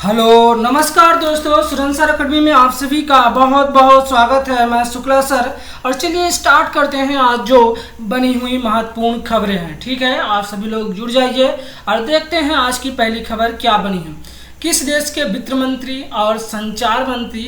Hello नमस्कार दोस्तों, सुरन सर अकेडमी में आप सभी का बहुत बहुत स्वागत है। मैं शुक्ला सर। और चलिए स्टार्ट करते हैं आज जो बनी हुई महत्वपूर्ण खबरें हैं। ठीक है, आप सभी लोग जुड़ जाइए और देखते हैं आज की पहली खबर क्या बनी है। किस देश के वित्त मंत्री और संचार मंत्री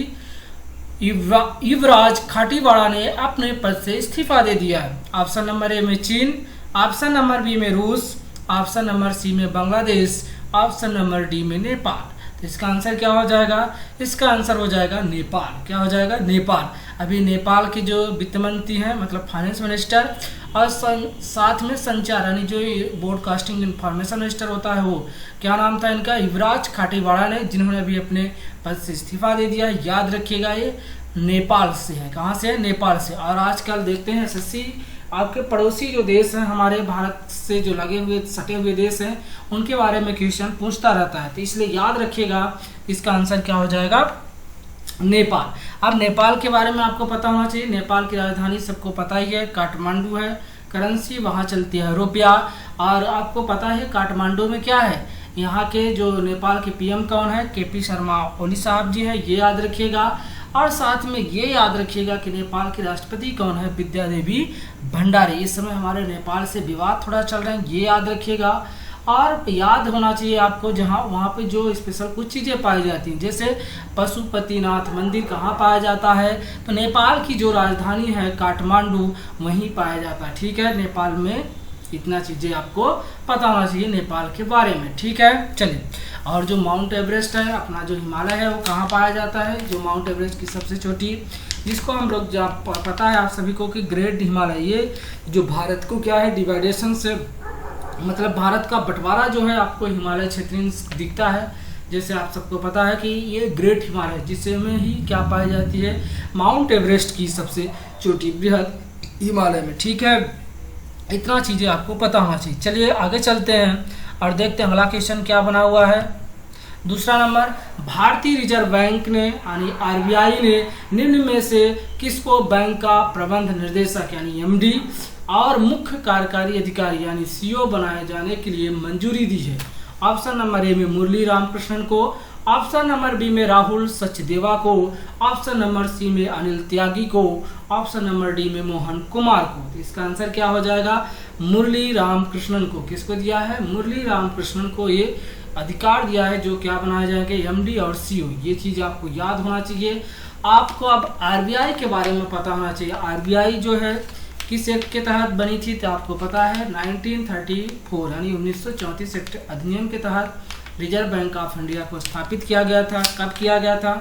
युवराज खाटीवाड़ा ने अपने पद से इस्तीफा दे दिया है। ऑप्शन नंबर ए में चीन, ऑप्शन नंबर बी में रूस, ऑप्शन नंबर सी में बांग्लादेश, ऑप्शन नंबर डी में नेपाल। तो इसका आंसर क्या हो जाएगा? इसका आंसर हो जाएगा नेपाल। क्या हो जाएगा? नेपाल। अभी नेपाल की जो वित्त मंत्री हैं, मतलब फाइनेंस मिनिस्टर, और साथ में संचार यानी जो ब्रॉडकास्टिंग इंफॉर्मेशन मिनिस्टर होता है, वो क्या नाम था इनका? युवराज खाटीवाड़ा ने, जिन्होंने अभी अपने पद से इस्तीफा दे दिया। याद रखिएगा, ये नेपाल से है। कहाँ से है? नेपाल से। और आजकल देखते हैं एसएससी आपके पड़ोसी जो देश हैं, हमारे भारत से जो लगे हुए सटे हुए देश हैं, उनके बारे में क्वेश्चन पूछता रहता है। तो इसलिए याद रखिएगा, इसका आंसर क्या हो जाएगा? नेपाल। अब नेपाल के बारे में आपको पता होना चाहिए। नेपाल की राजधानी सबको पता ही है, काठमांडू है। करेंसी वहाँ चलती है रुपया। और आपको पता है काठमांडू में क्या है, यहाँ के जो नेपाल के पीएम कौन है? केपी शर्मा ओली साहब जी हैं, ये याद रखिएगा। और साथ में ये याद रखिएगा कि नेपाल के राष्ट्रपति कौन है? विद्या देवी भंडारी। इस समय हमारे नेपाल से विवाद थोड़ा चल रहे हैं, ये याद रखिएगा। और याद होना चाहिए आपको, जहाँ वहाँ पे जो स्पेशल कुछ चीज़ें पाई जाती हैं, जैसे पशुपतिनाथ मंदिर कहाँ पाया जाता है? तो नेपाल की जो राजधानी है काठमांडू, वहीं पाया जाता है। ठीक है, नेपाल में इतना चीज़ें आपको पता होना चाहिए नेपाल के बारे में। ठीक है, चलिए। और जो माउंट एवरेस्ट है, अपना जो हिमालय है, वो कहाँ पाया जाता है? जो माउंट एवरेस्ट की सबसे छोटी, जिसको हम लोग पता है आप सभी को कि ग्रेट हिमालय, ये जो भारत को क्या है डिवाइडेशन से, मतलब भारत का बंटवारा जो है आपको हिमालय क्षेत्र में दिखता है। जैसे आप सबको पता है कि ये ग्रेट हिमालय, जिसमें ही क्या पाई जाती है? माउंट एवरेस्ट की सबसे छोटी बृहद हिमालय में। ठीक है, इतना चीज़ें आपको पता होना चाहिए। चलिए आगे चलते हैं और देखते हैं अगला क्वेश्चन क्या बना हुआ है। दूसरा नंबर, भारतीय रिजर्व बैंक ने यानी आरबीआई ने निम्न में से किसको बैंक का प्रबंध निर्देशक यानी एमडी और मुख्य कार्यकारी अधिकारी यानी सीईओ बनाए जाने के लिए मंजूरी दी है? ऑप्शन नंबर ए में मुरली रामकृष्णन को, ऑप्शन नंबर बी में राहुल सचदेवा को, ऑप्शन नंबर सी में अनिल त्यागी को, ऑप्शन नंबर डी में मोहन कुमार को। तो इसका आंसर क्या हो जाएगा? मुरली रामकृष्णन को। किसको दिया है? मुरली रामकृष्णन को ये अधिकार दिया है, जो क्या बनाए जाएंगे? एमडी और सीईओ। ये चीज़ आपको याद होना चाहिए। आपको अब आरबीआई के बारे में पता होना चाहिए। आरबीआई जो है किस एक्ट के तहत बनी थी? तो आपको पता है 1934 यानी 1934 एक्ट अधिनियम के तहत रिजर्व बैंक ऑफ इंडिया को स्थापित किया गया था। कब किया गया था?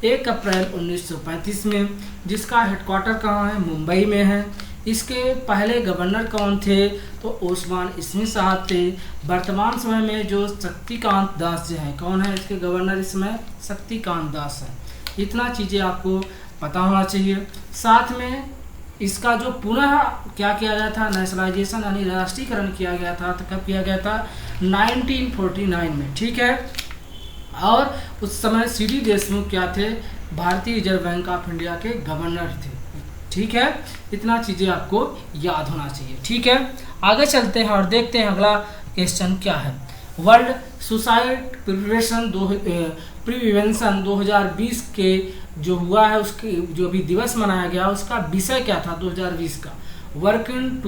1 अप्रैल 1935 में, जिसका हेडक्वार्टर कहाँ है? मुंबई में है। इसके पहले गवर्नर कौन थे? तो ओस्मान स्मिथ साहब थे। वर्तमान समय में जो शक्तिकांत दास जो हैं, कौन है इसके गवर्नर इस समय? शक्तिकांत दास है। इतना चीज़ें आपको पता होना चाहिए। साथ में इसका जो पुनः क्या किया गया था? नेशनलाइजेशन यानी राष्ट्रीयकरण किया गया था। तो कब किया गया था? 1949 में। ठीक है, और उस समय सीडी देशमुख क्या थे? भारतीय रिजर्व बैंक ऑफ इंडिया के गवर्नर थे। ठीक है, इतना चीज़ें आपको याद होना चाहिए। ठीक है, आगे चलते हैं और देखते हैं अगला क्वेश्चन क्या है। वर्ल्ड सुसाइड प्रिवेंशन 2020 के जो हुआ है, उसके जो भी दिवस मनाया गया, उसका विषय क्या था 2020 का? Working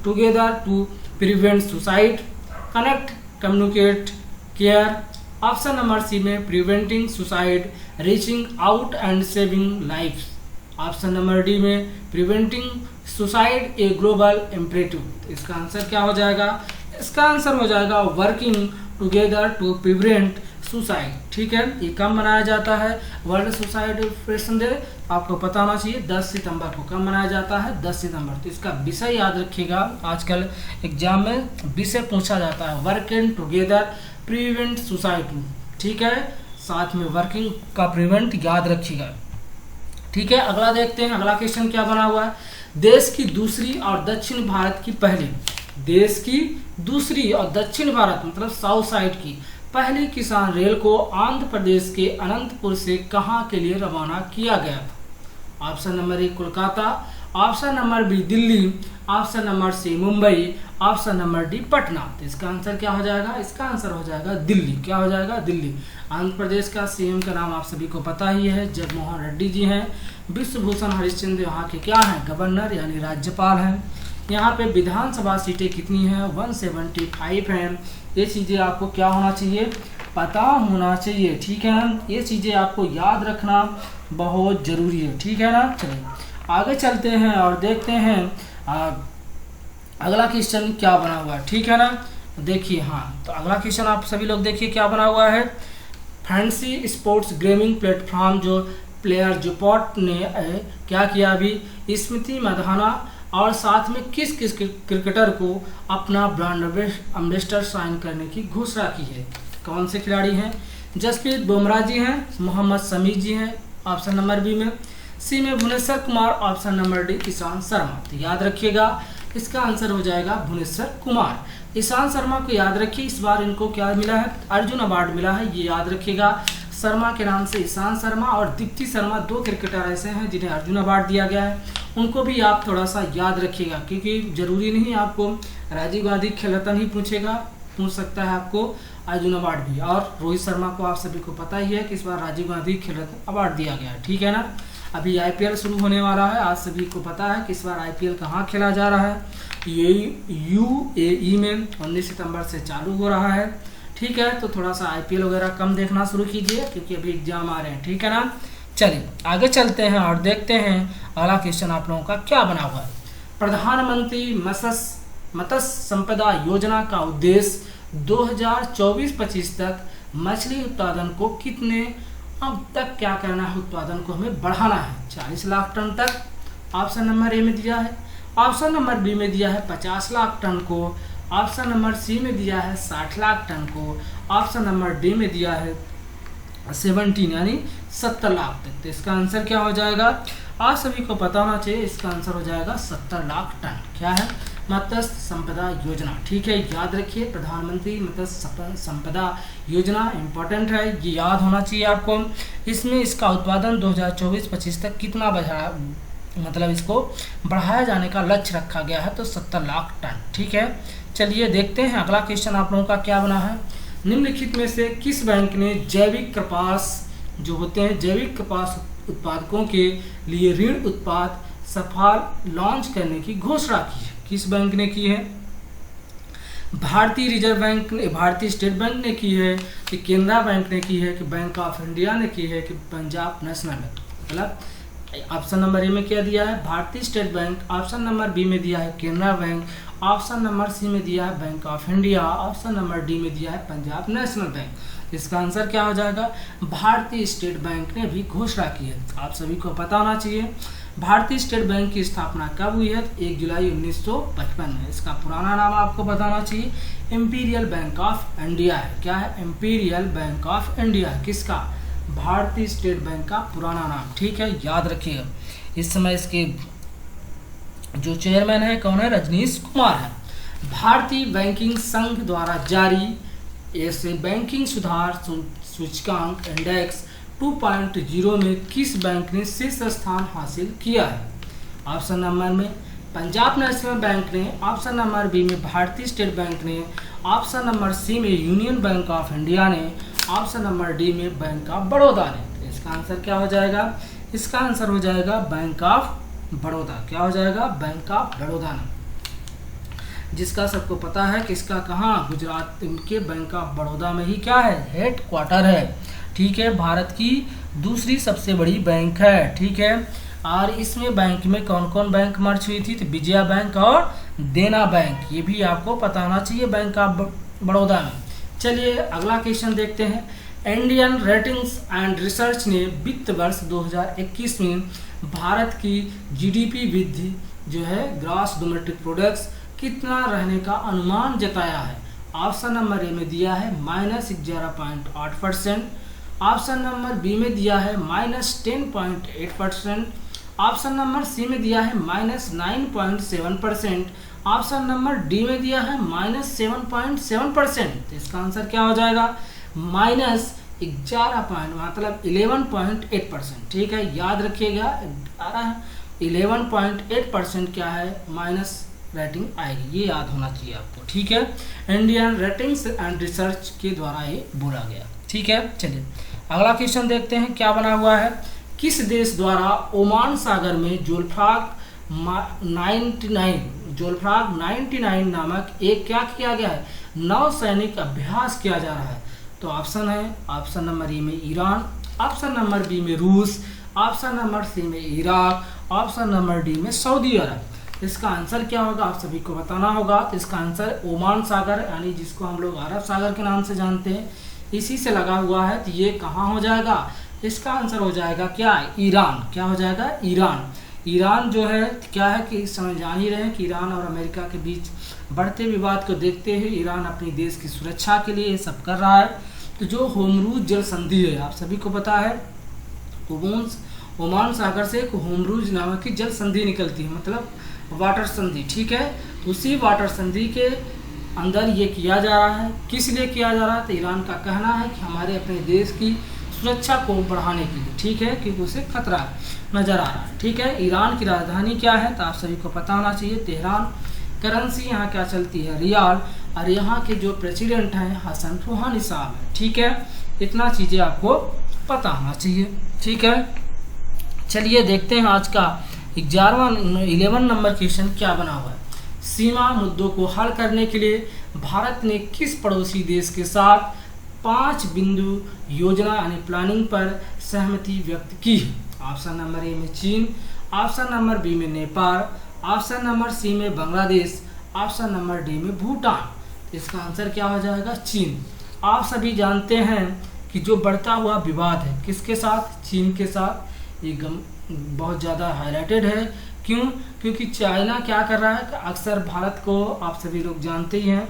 together to prevent suicide, connect, communicate, care. Option number C में preventing suicide, reaching out and saving life. Option number D में preventing suicide a global imperative. इसका आंसर क्या हो जाएगा? इसका आंसर हो जाएगा working together to prevent suicide. ठीक है, ये कब मनाया जाता है? वर्ल्ड सुसाइड प्रिवेंशन डे आपको पता होना चाहिए 10 सितंबर को। कब मनाया जाता है? 10 सितंबर। तो इसका विषय याद रखिएगा, आजकल एग्जाम में विषय पूछा जाता है, वर्किंग टुगेदर प्रिवेंट सुसाइड। ठीक है, साथ में वर्किंग का प्रिवेंट याद रखिएगा। ठीक है, अगला देखते हैं अगला क्वेश्चन क्या बना हुआ है। देश की दूसरी और दक्षिण भारत की पहली, देश की दूसरी और दक्षिण भारत मतलब साउथ साइड की पहली किसान रेल को आंध्र प्रदेश के अनंतपुर से कहां के लिए रवाना किया गया था? Option number A Kolkata, option number B Delhi, option number C Mumbai, option number D Patna. तो इसका आंसर क्या हो जाएगा? इसका आंसर हो जाएगा दिल्ली। क्या हो जाएगा? दिल्ली। आंध्र प्रदेश का सीएम का नाम आप सभी को पता ही है, जगनमोहन रेड्डी जी हैं। विश्वभूषण हरिश्चंद्र यहाँ के क्या हैं, गवर्नर यानी राज्यपाल हैं। यहाँ पे विधानसभा सीटें कितनी हैं, 175 हैं। ये चीज़ें आपको क्या होना चाहिए, पता होना चाहिए, ठीक है ना। ये चीज़ें आपको याद रखना बहुत ज़रूरी है, ठीक है ना। चलिए आगे चलते हैं और देखते हैं अगला क्वेश्चन क्या बना हुआ है, ठीक है ना। देखिए हाँ, तो अगला क्वेश्चन आप सभी लोग देखिए क्या बना हुआ है। फैंसी स्पोर्ट्स गेमिंग प्लेटफॉर्म जो प्लेयर जोपॉट ने क्या किया अभी, स्मृति मंधाना और साथ में किस किस क्रिकेटर को अपना ब्रांड एम्बेसडर साइन करने की घोषणा की है। कौन से खिलाड़ी हैं, जसप्रीत बुमराह जी हैं, मोहम्मद शमी जी हैं ऑप्शन नंबर बी में, सी में Bhuvneshwar Kumar, option number D Ishant Sharma. तो याद रखिएगा इसका आंसर हो जाएगा भुवनेश्वर कुमार। ईशांत शर्मा को याद रखिए, इस बार इनको क्या मिला है, अर्जुन अवार्ड मिला है, ये याद रखिएगा। शर्मा के नाम से ईशांत शर्मा और दीप्ति शर्मा 2 क्रिकेटर ऐसे हैं जिन्हें अर्जुन अवार्ड दिया गया है, उनको भी आप थोड़ा सा याद रखिएगा, क्योंकि जरूरी नहीं आपको राजीव गांधी खेल रत्न ही पूछ सकता है आपको अर्जुन अवार्ड भी। और रोहित शर्मा को आप सभी को पता ही है कि इस बार राजीव गांधी खेल रत्न अवार्ड दिया गया है, ठीक है ना। अभी आईपीएल शुरू होने वाला है, आज सभी को पता है कि इस बार आईपीएल कहाँ खेला जा रहा है, ये यूएई में 19 सितंबर से चालू हो रहा है, ठीक है। तो थोड़ा सा आईपीएल वगैरह कम देखना शुरू कीजिए, क्योंकि अभी एग्जाम आ रहे हैं, ठीक है ना। चलिए आगे चलते हैं और देखते हैं अगला क्वेश्चन आप लोगों का क्या बना हुआ है। प्रधानमंत्री मत्स्य संपदा योजना का उद्देश्य 2024-25 तक मछली उत्पादन को कितने अब तक क्या करना है, उत्पादन को हमें बढ़ाना है 40 लाख टन तक। ऑप्शन नंबर ए में दिया है, ऑप्शन नंबर बी में दिया है 50 लाख टन को, ऑप्शन नंबर सी में दिया है 60 लाख टन को, ऑप्शन नंबर डी में दिया है 17 यानी 70 लाख तक। तो इसका आंसर क्या हो जाएगा, आप सभी को पता होना चाहिए, इसका आंसर हो जाएगा 70 लाख टन। क्या है, मत्स्य संपदा योजना, ठीक है। याद रखिए प्रधानमंत्री मत्स्य संपदा योजना इंपॉर्टेंट है, ये याद होना चाहिए आपको। इसमें इसका उत्पादन 2024-25 तक कितना बढ़ा, मतलब इसको बढ़ाया जाने का लक्ष्य रखा गया है, तो 70 लाख टन, ठीक है। चलिए देखते हैं अगला क्वेश्चन आप लोगों का क्या बना है। निम्नलिखित में से किस बैंक ने जैविक कपास जो होते हैं, जैविक कपास उत्पादकों के लिए ऋण उत्पाद सफल लॉन्च करने की घोषणा की है। किस बैंक ने की है, भारतीय रिजर्व बैंक ने, भारतीय स्टेट बैंक ने की है, कि केनरा बैंक ने की है, कि बैंक ऑफ इंडिया ने की है, कि पंजाब नेशनल बैंक। मतलब ऑप्शन नंबर ए में क्या दिया है, Bharatiya State Bank, option number B में दिया है Canara Bank, option number C में दिया है Bank of India, option number D में दिया है पंजाब नेशनल बैंक। इसका आंसर क्या हो जाएगा, भारतीय स्टेट बैंक ने भी घोषणा की है। आप सभी को पता होना चाहिए भारतीय स्टेट बैंक की स्थापना कब हुई है, 1 जुलाई 1955 में। इसका पुराना नाम आपको बताना चाहिए, इंपीरियल बैंक ऑफ इंडिया है। क्या है, इंपीरियल बैंक ऑफ इंडिया। किसका, भारतीय स्टेट बैंक का पुराना नाम, ठीक है, याद रखिएगा। इस समय इसके जो चेयरमैन है कौन है, रजनीश कुमार है। भारतीय बैंकिंग संघ द्वारा जारी ऐसे बैंकिंग सुधार सूचकांक इंडेक्स 2.0 में किस बैंक ने शीर्ष स्थान हासिल किया है। ऑप्शन नंबर में पंजाब नेशनल बैंक ने, ऑप्शन नंबर बी में भारतीय स्टेट बैंक ने, ऑप्शन नंबर सी में यूनियन बैंक ऑफ इंडिया ने, ऑप्शन नंबर डी में बैंक ऑफ बड़ौदा ने। तो इसका आंसर क्या हो जाएगा, इसका आंसर हो जाएगा बैंक ऑफ बड़ौदा। क्या हो जाएगा, बैंक ऑफ बड़ौदा ने, जिसका सबको पता है कि इसका कहाँ, गुजरात के बैंक ऑफ बड़ौदा में ही क्या है, हेड क्वार्टर है, ठीक है। भारत की दूसरी सबसे बड़ी बैंक है, ठीक है। और इसमें बैंक में कौन कौन बैंक मर्ज हुई थी, तो विजया बैंक और देना बैंक, ये भी आपको पता होना चाहिए बैंक ऑफ बड़ौदा में। चलिए अगला क्वेश्चन देखते हैं। इंडियन रेटिंग्स एंड रिसर्च ने वित्त वर्ष 2021 में भारत की जीडीपी वृद्धि जो है ग्रॉस डोमेस्टिक प्रोडक्ट्स कितना रहने का अनुमान जताया है। ऑप्शन नंबर ए में दिया है -11.8%, ऑप्शन नंबर बी में दिया है -10.8%, ऑप्शन नंबर सी में दिया है -9.7%, ऑप्शन नंबर डी में दिया है -7.7%। तो इसका आंसर क्या हो जाएगा, मतलब 11.8%, ठीक है। याद रखिएगा 11.8% क्या है, माइनस रेटिंग आएगी, ये याद होना चाहिए आपको, ठीक है। इंडियन रेटिंग्स एंड रिसर्च के द्वारा ये बोला गया। ठीक है, चलिए अगला क्वेश्चन देखते हैं क्या बना हुआ है। किस देश द्वारा ओमान सागर में जोल्फ्राग 99 नामक एक क्या किया गया है, नौसैनिक अभ्यास किया जा रहा है। तो ऑप्शन है, ऑप्शन नंबर ए में ईरान, ऑप्शन नंबर बी में रूस, ऑप्शन नंबर सी में इराक, ऑप्शन नंबर डी में सऊदी अरब। इसका आंसर क्या होगा आप सभी को बताना होगा। तो इसका आंसर ओमान सागर यानी जिसको हम लोग अरब सागर के नाम से जानते हैं, इसी से लगा हुआ है। तो ये कहाँ हो जाएगा, इसका आंसर हो जाएगा क्या, ईरान। क्या हो जाएगा, ईरान। ईरान जो है क्या है कि इस समय जान ही रहे हैं कि ईरान और अमेरिका के बीच बढ़ते विवाद को देखते हुए ईरान अपनी देश की सुरक्षा के लिए ये सब कर रहा है। तो जो होमरूज जल संधि है आप सभी को पता है, ओमान सागर से एक होमरूज नामक की जल संधि निकलती है, मतलब वाटर संधि, ठीक है। तो उसी वाटर संधि के अंदर ये किया जा रहा है। किस लिए किया जा रहा है, तो ईरान का कहना है कि हमारे अपने देश की सुरक्षा को बढ़ाने के लिए, ठीक है, क्योंकि उसे खतरा नजर आ रहा है, ठीक है। ईरान की राजधानी क्या है, तो आप सभी को पता होना चाहिए, तेहरान। करेंसी यहाँ क्या चलती है, रियाल। और यहाँ के जो प्रेसिडेंट हैं हसन रूहानी साहब है, ठीक है। इतना चीज़ें आपको पता होना चाहिए, ठीक है। चलिए देखते हैं आज का 11 नंबर क्वेश्चन क्या बना हुआ है। सीमा मुद्दों को हल करने के लिए भारत ने किस पड़ोसी देश के साथ 5 बिंदु योजना यानी प्लानिंग पर सहमति व्यक्त की है। ऑप्शन नंबर ए में चीन, ऑप्शन नंबर बी में नेपाल, ऑप्शन नंबर सी में बांग्लादेश, ऑप्शन नंबर डी में भूटान। इसका आंसर क्या हो जाएगा, चीन। आप सभी जानते हैं कि जो बढ़ता हुआ विवाद है किसके साथ, चीन के साथ, ये बहुत ज़्यादा हाईलाइटेड है। क्यों, क्योंकि चाइना क्या कर रहा है कि अक्सर भारत को आप सभी लोग जानते ही हैं,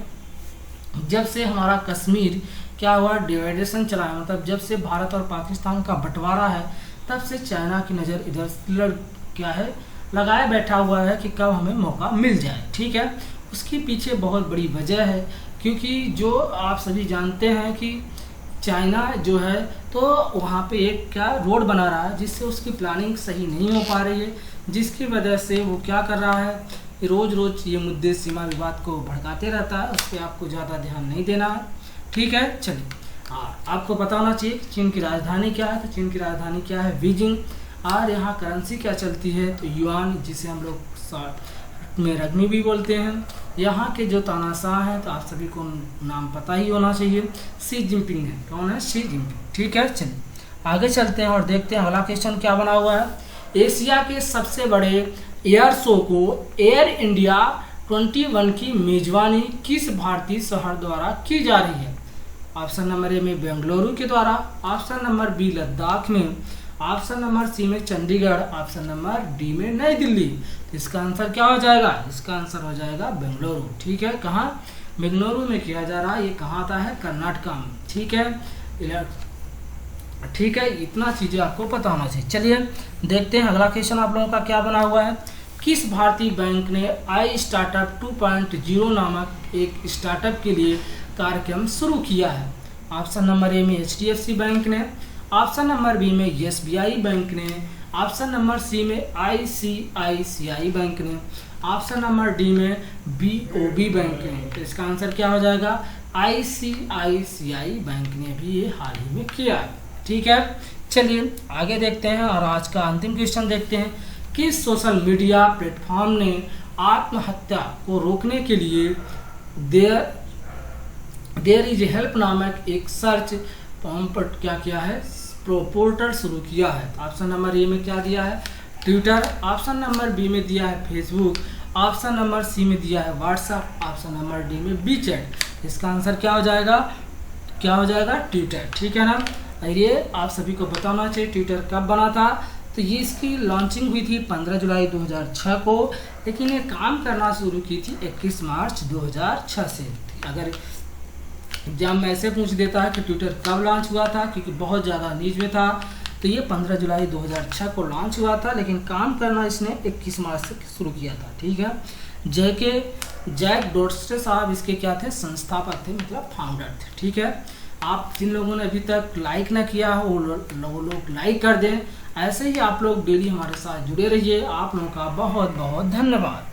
जब से हमारा कश्मीर क्या हुआ, डिवाइडेशन चला है, मतलब जब से भारत और पाकिस्तान का बंटवारा है तब से चाइना की नज़र इधर क्या है लगाए बैठा हुआ है कि कब हमें मौका मिल जाए, ठीक है। उसके पीछे बहुत बड़ी वजह है, क्योंकि जो आप सभी जानते हैं कि चाइना जो है तो वहाँ पे एक क्या रोड बना रहा है जिससे उसकी प्लानिंग सही नहीं हो पा रही है, जिसकी वजह से वो क्या कर रहा है, रोज़ रोज़ ये मुद्दे सीमा विवाद को भड़काते रहता है। उस पर आपको ज़्यादा ध्यान नहीं देना है, ठीक है। चलिए आपको पता होना चाहिए चीन की राजधानी क्या है, तो चीन की राजधानी क्या है, बीजिंग। और यहाँ करेंसी क्या चलती है, तो युआन, जिसे हम लोग शॉर्ट में रग्मी भी बोलते हैं। यहाँ के जो तानाशाह हैं तो आप सभी को नाम पता ही होना चाहिए, शी जिनपिंग है। कौन है, शी जिनपिंग, ठीक है। चलिए आगे चलते हैं और देखते हैं अगला क्वेश्चन क्या बना हुआ है। एशिया के सबसे बड़े एयर शो को एयर इंडिया 21 की मेजबानी किस भारतीय शहर द्वारा की जा रही है। ऑप्शन नंबर ए में बेंगलुरु के द्वारा, ऑप्शन नंबर बी लद्दाख में, ऑप्शन नंबर सी में चंडीगढ़, ऑप्शन नंबर डी में नई दिल्ली। इसका आंसर क्या हो जाएगा, इसका आंसर हो जाएगा बेंगलुरु, ठीक है। कहाँ, बेंगलुरु में किया जा रहा है। ये कहाँ आता है, कर्नाटका में, ठीक है, ठीक है। इतना चीज़ें आपको पता होना चाहिए। चलिए देखते हैं अगला क्वेश्चन आप लोगों का क्या बना हुआ है। किस भारतीय बैंक ने आई स्टार्टअप 2.0 नामक एक स्टार्टअप के लिए कार्यक्रम शुरू किया है। ऑप्शन नंबर ए में HDFC बैंक ने, ऑप्शन नंबर बी में SBI बैंक ने, ऑप्शन नंबर सी में ICICI बैंक ने, ऑप्शन नंबर डी में BOB बैंक ने। तो इसका आंसर क्या हो जाएगा, ICICI बैंक ने भी ये हाल ही में किया है, ठीक है। चलिए आगे देखते हैं और आज का अंतिम क्वेश्चन देखते हैं। किस सोशल मीडिया प्लेटफॉर्म ने आत्महत्या को रोकने के लिए देयर इज हेल्प नामक एक सर्च पर क्या किया है, पोर्टल शुरू किया है। ऑप्शन नंबर ए में क्या दिया है, ट्विटर, ऑप्शन नंबर बी में दिया है फेसबुक, ऑप्शन नंबर सी में दिया है व्हाट्सएप, ऑप्शन नंबर डी में वीचैट। इसका आंसर क्या हो जाएगा, क्या हो जाएगा, ट्विटर, ठीक है ना। ये आप सभी को बताना चाहिए ट्विटर कब बना था। तो ये इसकी लॉन्चिंग हुई थी 15 जुलाई 2006 को, लेकिन ये काम करना शुरू की थी 21 मार्च 2006 से। अगर एग्जाम में ऐसे पूछ देता है कि ट्विटर कब लॉन्च हुआ था, क्योंकि बहुत ज़्यादा नीच में था, तो ये 15 जुलाई 2006 को लॉन्च हुआ था, लेकिन काम करना इसने 21 मार्च से शुरू किया था, ठीक है। जैक डोर्से साहब इसके क्या थे, संस्थापक थे, मतलब फाउंडर थे, ठीक है। आप जिन लोगों ने अभी तक लाइक ना किया हो वो लोग लाइक कर दें। ऐसे ही आप लोग डेली हमारे साथ जुड़े रहिए। आप लोगों का बहुत बहुत धन्यवाद।